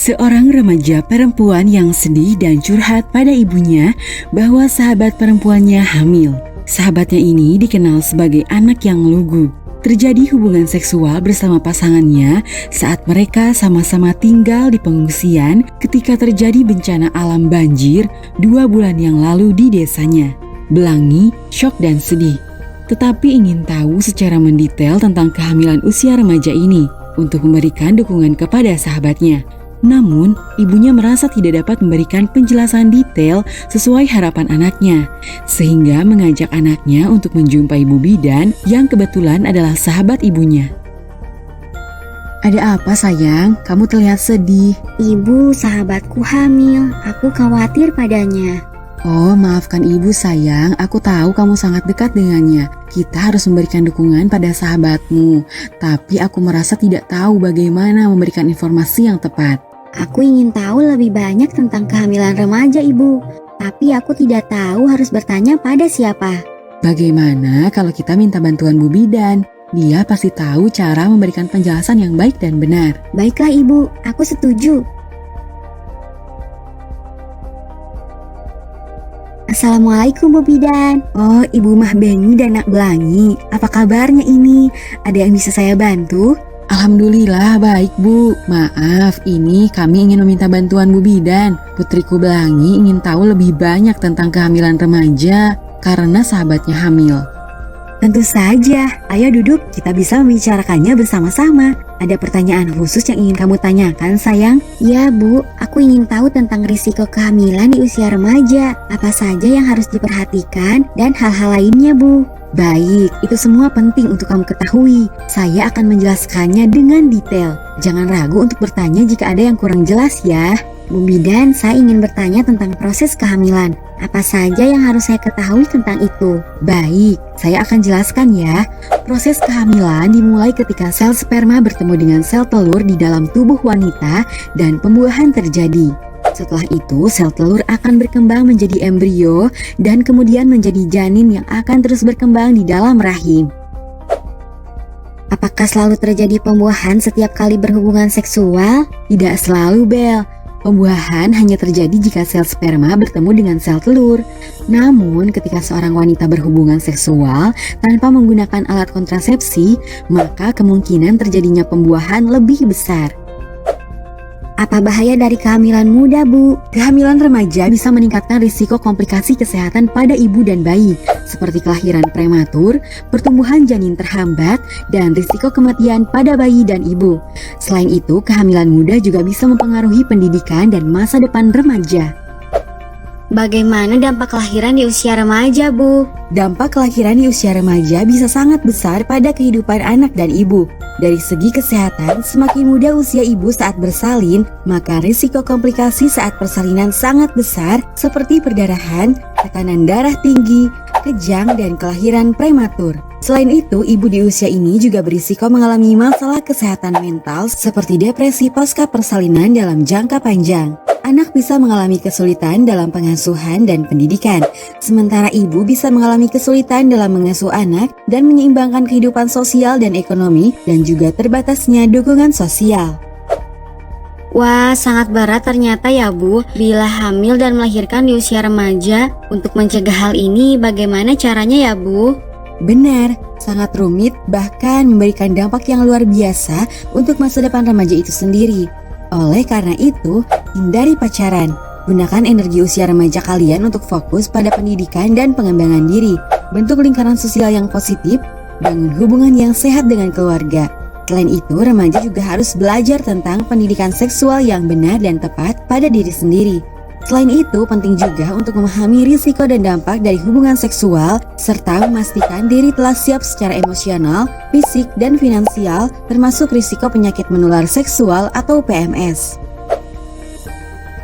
Seorang remaja perempuan yang sedih dan curhat pada ibunya bahwa sahabat perempuannya hamil. Sahabatnya ini dikenal sebagai anak yang lugu. Terjadi hubungan seksual bersama pasangannya saat mereka sama-sama tinggal di pengungsian ketika terjadi bencana alam banjir 2 bulan yang lalu di desanya. Belangi, syok dan sedih. Tetapi ingin tahu secara mendetail tentang kehamilan usia remaja ini untuk memberikan dukungan kepada sahabatnya. Namun, ibunya merasa tidak dapat memberikan penjelasan detail sesuai harapan anaknya, sehingga mengajak anaknya untuk menjumpai Bu Bidan yang kebetulan adalah sahabat ibunya. Ada apa sayang? Kamu terlihat sedih. Ibu, sahabatku hamil. Aku khawatir padanya. Oh, maafkan ibu sayang, aku tahu kamu sangat dekat dengannya. Kita harus memberikan dukungan pada sahabatmu, tapi aku merasa tidak tahu bagaimana memberikan informasi yang tepat. Aku ingin tahu lebih banyak tentang kehamilan remaja, Ibu. Tapi aku tidak tahu harus bertanya pada siapa. Bagaimana kalau kita minta bantuan Bu Bidan? Dia pasti tahu cara memberikan penjelasan yang baik dan benar. Baiklah Ibu, aku setuju. Assalamualaikum Bu Bidan. Oh, Ibu Mah Beni dan Nak Belangi. Apa kabarnya ini? Ada yang bisa saya bantu? Alhamdulillah baik Bu. Maaf, ini kami ingin meminta bantuan Bu Bidan. Putriku Belangi ingin tahu lebih banyak tentang kehamilan remaja karena sahabatnya hamil. Tentu saja, ayo duduk, kita bisa membicarakannya bersama-sama. Ada pertanyaan khusus yang ingin kamu tanyakan sayang? Ya Bu, aku ingin tahu tentang risiko kehamilan di usia remaja. Apa saja yang harus diperhatikan dan hal-hal lainnya Bu? Baik, itu semua penting untuk kamu ketahui. Saya akan menjelaskannya dengan detail. Jangan ragu untuk bertanya jika ada yang kurang jelas ya. Bu Bidan, saya ingin bertanya tentang proses kehamilan. Apa saja yang harus saya ketahui tentang itu? Baik, saya akan jelaskan ya. Proses kehamilan dimulai ketika sel sperma bertemu dengan sel telur di dalam tubuh wanita dan pembuahan terjadi. Setelah itu, sel telur akan berkembang menjadi embrio dan kemudian menjadi janin yang akan terus berkembang di dalam rahim. Apakah selalu terjadi pembuahan setiap kali berhubungan seksual? Tidak selalu, Bel. Pembuahan hanya terjadi jika sel sperma bertemu dengan sel telur. Namun, ketika seorang wanita berhubungan seksual tanpa menggunakan alat kontrasepsi, maka kemungkinan terjadinya pembuahan lebih besar. Apa bahaya dari kehamilan muda, Bu? Kehamilan remaja bisa meningkatkan risiko komplikasi kesehatan pada ibu dan bayi, seperti kelahiran prematur, pertumbuhan janin terhambat, dan risiko kematian pada bayi dan ibu. Selain itu, kehamilan muda juga bisa mempengaruhi pendidikan dan masa depan remaja. Bagaimana dampak kelahiran di usia remaja, Bu? Dampak kelahiran di usia remaja bisa sangat besar pada kehidupan anak dan ibu. Dari segi kesehatan, semakin muda usia ibu saat bersalin, maka risiko komplikasi saat persalinan sangat besar seperti perdarahan, tekanan darah tinggi, kejang, dan kelahiran prematur. Selain itu, ibu di usia ini juga berisiko mengalami masalah kesehatan mental seperti depresi pasca persalinan dalam jangka panjang. Anak bisa mengalami kesulitan dalam pengasuhan dan pendidikan, sementara ibu bisa mengalami kesulitan dalam mengasuh anak dan menyeimbangkan kehidupan sosial dan ekonomi dan juga terbatasnya dukungan sosial. Wah, sangat berat ternyata ya Bu, bila hamil dan melahirkan di usia remaja. Untuk mencegah hal ini, bagaimana caranya ya Bu? Benar, sangat rumit bahkan memberikan dampak yang luar biasa untuk masa depan remaja itu sendiri. Oleh karena itu, hindari pacaran. Gunakan energi usia remaja kalian untuk fokus pada pendidikan dan pengembangan diri. Bentuk lingkaran sosial yang positif, bangun hubungan yang sehat dengan keluarga. Selain itu, remaja juga harus belajar tentang pendidikan seksual yang benar dan tepat pada diri sendiri. Selain itu, penting juga untuk memahami risiko dan dampak dari hubungan seksual, serta memastikan diri telah siap secara emosional, fisik, dan finansial, termasuk risiko penyakit menular seksual atau PMS.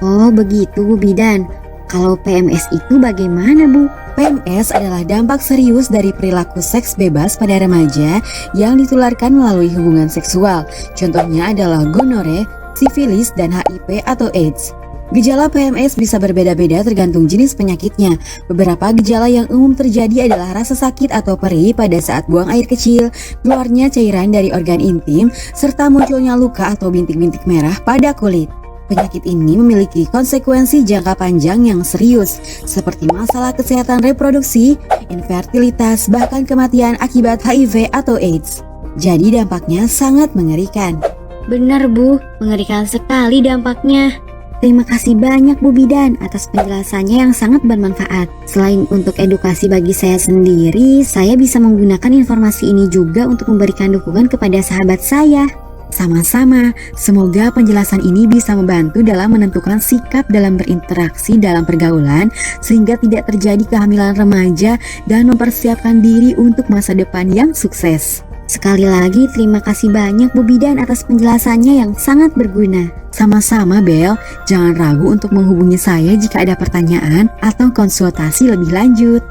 Oh begitu Bu Bidan. Kalau PMS itu bagaimana Bu? PMS adalah dampak serius dari perilaku seks bebas pada remaja yang ditularkan melalui hubungan seksual. Contohnya adalah gonore, sifilis, dan HIV atau AIDS. Gejala PMS bisa berbeda-beda tergantung jenis penyakitnya. Beberapa gejala yang umum terjadi adalah rasa sakit atau perih pada saat buang air kecil, keluarnya cairan dari organ intim, serta munculnya luka atau bintik-bintik merah pada kulit. Penyakit ini memiliki konsekuensi jangka panjang yang serius, seperti masalah kesehatan reproduksi, infertilitas, bahkan kematian akibat HIV atau AIDS. Jadi dampaknya sangat mengerikan. Benar Bu, mengerikan sekali dampaknya. Terima kasih banyak Bu Bidan atas penjelasannya yang sangat bermanfaat. Selain untuk edukasi bagi saya sendiri, saya bisa menggunakan informasi ini juga untuk memberikan dukungan kepada sahabat saya. Sama-sama, semoga penjelasan ini bisa membantu dalam menentukan sikap dalam berinteraksi dalam pergaulan sehingga tidak terjadi kehamilan remaja dan mempersiapkan diri untuk masa depan yang sukses. Sekali lagi terima kasih banyak Bu Bidan atas penjelasannya yang sangat berguna. Sama-sama Bel, jangan ragu untuk menghubungi saya jika ada pertanyaan atau konsultasi lebih lanjut.